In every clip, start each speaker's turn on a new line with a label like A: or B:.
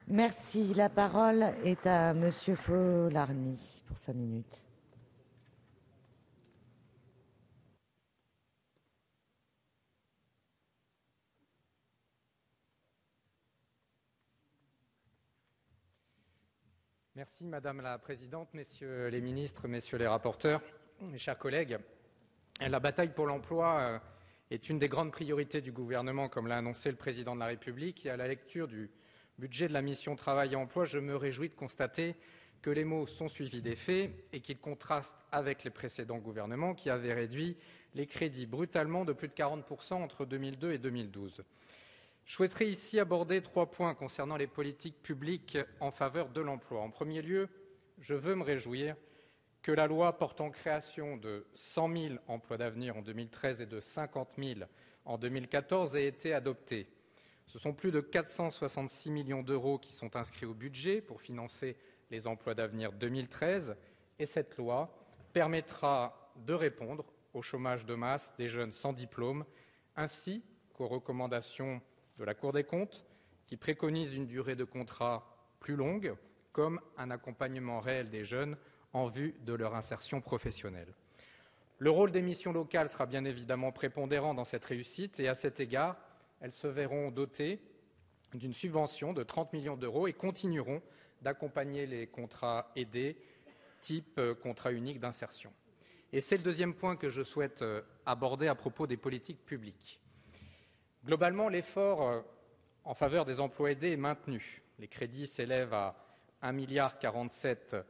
A: Merci. La parole est à Monsieur Folarny pour 5 minutes.
B: Merci Madame la Présidente, Messieurs les ministres, Messieurs les rapporteurs, mes chers collègues. La bataille pour l'emploi est une des grandes priorités du gouvernement, comme l'a annoncé le Président de la République. Et à la lecture du budget de la mission Travail et Emploi, je me réjouis de constater que les mots sont suivis des faits et qu'ils contrastent avec les précédents gouvernements qui avaient réduit les crédits brutalement de plus de 40% entre 2002 et 2012. Je souhaiterais ici aborder 3 points concernant les politiques publiques en faveur de l'emploi. En premier lieu, je veux me réjouir que la loi portant création de 100 000 emplois d'avenir en 2013 et de 50 000 en 2014 ait été adoptée. Ce sont plus de 466 millions d'euros qui sont inscrits au budget pour financer les emplois d'avenir 2013 et cette loi permettra de répondre au chômage de masse des jeunes sans diplôme ainsi qu'aux recommandations de la Cour des comptes qui préconise une durée de contrat plus longue comme un accompagnement réel des jeunes en vue de leur insertion professionnelle. Le rôle des missions locales sera bien évidemment prépondérant dans cette réussite et à cet égard, elles se verront dotées d'une subvention de 30 millions d'euros et continueront d'accompagner les contrats aidés type contrat unique d'insertion. Et c'est le deuxième point que je souhaite aborder à propos des politiques publiques. Globalement, l'effort en faveur des emplois aidés est maintenu. Les crédits s'élèvent à 1,47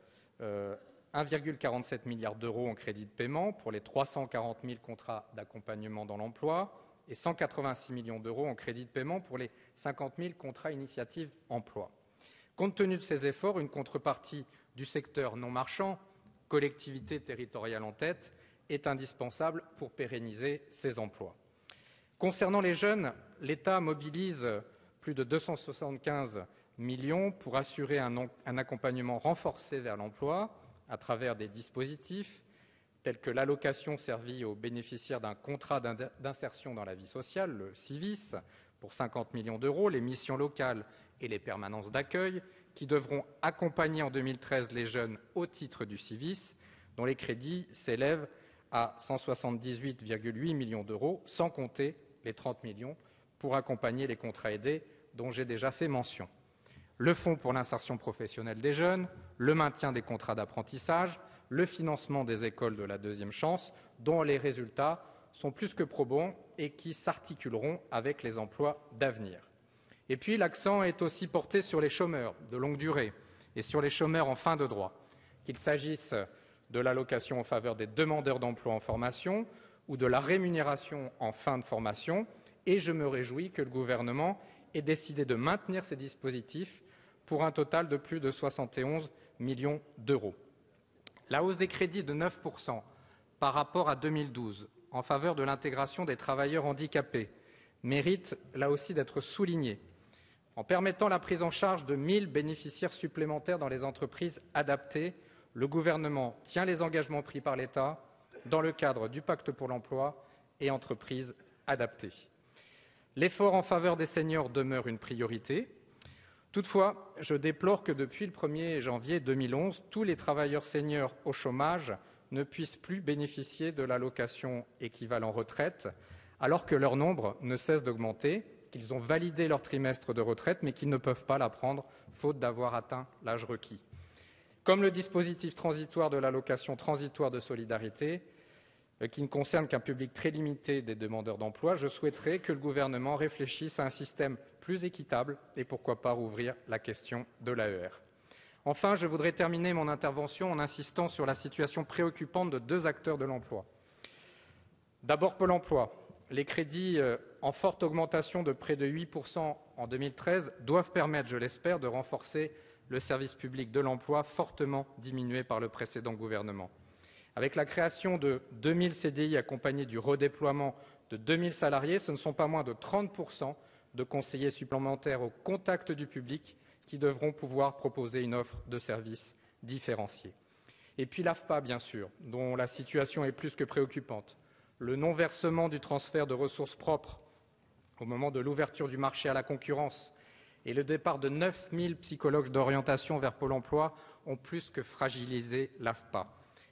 B: milliard d'euros en crédits de paiement pour les 340 000 contrats d'accompagnement dans l'emploi et 186 millions d'euros en crédits de paiement pour les 50 000 contrats initiative emploi. Compte tenu de ces efforts, une contrepartie du secteur non marchand, collectivités territoriales en tête, est indispensable pour pérenniser ces emplois. Concernant les jeunes, l'État mobilise plus de 275 millions pour assurer un accompagnement renforcé vers l'emploi à travers des dispositifs tels que l'allocation servie aux bénéficiaires d'un contrat d'insertion dans la vie sociale, le CIVIS, pour 50 millions d'euros, les missions locales et les permanences d'accueil qui devront accompagner en 2013 les jeunes au titre du CIVIS, dont les crédits s'élèvent à 178,8 millions d'euros, sans compter les 30 millions pour accompagner les contrats aidés dont j'ai déjà fait mention. Le fonds pour l'insertion professionnelle des jeunes, le maintien des contrats d'apprentissage, le financement des écoles de la deuxième chance, dont les résultats sont plus que probants et qui s'articuleront avec les emplois d'avenir. Et puis l'accent est aussi porté sur les chômeurs de longue durée et sur les chômeurs en fin de droit, qu'il s'agisse de l'allocation en faveur des demandeurs d'emploi en formation ou de la rémunération en fin de formation, et je me réjouis que le gouvernement ait décidé de maintenir ces dispositifs pour un total de plus de 71 millions d'euros. La hausse des crédits de 9% par rapport à 2012 en faveur de l'intégration des travailleurs handicapés mérite là aussi d'être soulignée. En permettant la prise en charge de 1 000 bénéficiaires supplémentaires dans les entreprises adaptées, le gouvernement tient les engagements pris par l'État dans le cadre du pacte pour l'emploi et entreprises adaptées. L'effort en faveur des seniors demeure une priorité. Toutefois, je déplore que depuis le 1er janvier 2011, tous les travailleurs seniors au chômage ne puissent plus bénéficier de l'allocation équivalent retraite, alors que leur nombre ne cesse d'augmenter, qu'ils ont validé leur trimestre de retraite, mais qu'ils ne peuvent pas la prendre, faute d'avoir atteint l'âge requis. Comme le dispositif transitoire de l'allocation transitoire de solidarité, qui ne concerne qu'un public très limité des demandeurs d'emploi, je souhaiterais que le gouvernement réfléchisse à un système plus équitable et pourquoi pas rouvrir la question de l'AER. Enfin, je voudrais terminer mon intervention en insistant sur la situation préoccupante de 2 acteurs de l'emploi. D'abord Pôle emploi. Les crédits en forte augmentation de près de 8% en 2013 doivent permettre, je l'espère, de renforcer le service public de l'emploi fortement diminué par le précédent gouvernement. Avec la création de 2 000 CDI accompagnés du redéploiement de 2 000 salariés, ce ne sont pas moins de 30% de conseillers supplémentaires au contact du public qui devront pouvoir proposer une offre de services différenciée. Et puis l'AFPA, bien sûr, dont la situation est plus que préoccupante. Le non-versement du transfert de ressources propres au moment de l'ouverture du marché à la concurrence et le départ de 9000 psychologues d'orientation vers Pôle emploi ont plus que fragilisé l'AFPA.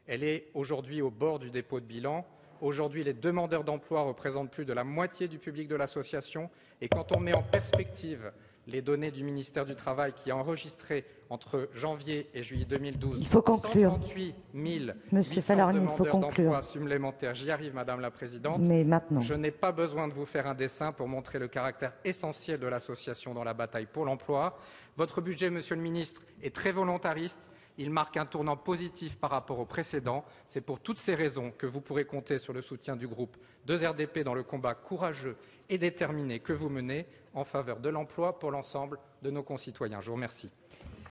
B: Elle est aujourd'hui au bord du dépôt de bilan. Aujourd'hui, les demandeurs d'emploi représentent plus de la moitié du public de l'association. Et quand on met en perspective les données du ministère du Travail qui a enregistré entre janvier et juillet 2012
A: il faut conclure.
B: 138
A: Monsieur
B: 800
A: Falarni, il faut
B: demandeurs
A: conclure.
B: d'emploi supplémentaires. J'y arrive, Madame la Présidente.
A: Mais maintenant.
B: Je n'ai pas besoin de vous faire un dessin pour montrer le caractère essentiel de l'association dans la bataille pour l'emploi. Votre budget, Monsieur le Ministre, est très volontariste. Il marque un tournant positif par rapport au précédent. C'est pour toutes ces raisons que vous pourrez compter sur le soutien du groupe 2RDP dans le combat courageux et déterminé que vous menez en faveur de l'emploi pour l'ensemble de nos concitoyens. Je vous remercie.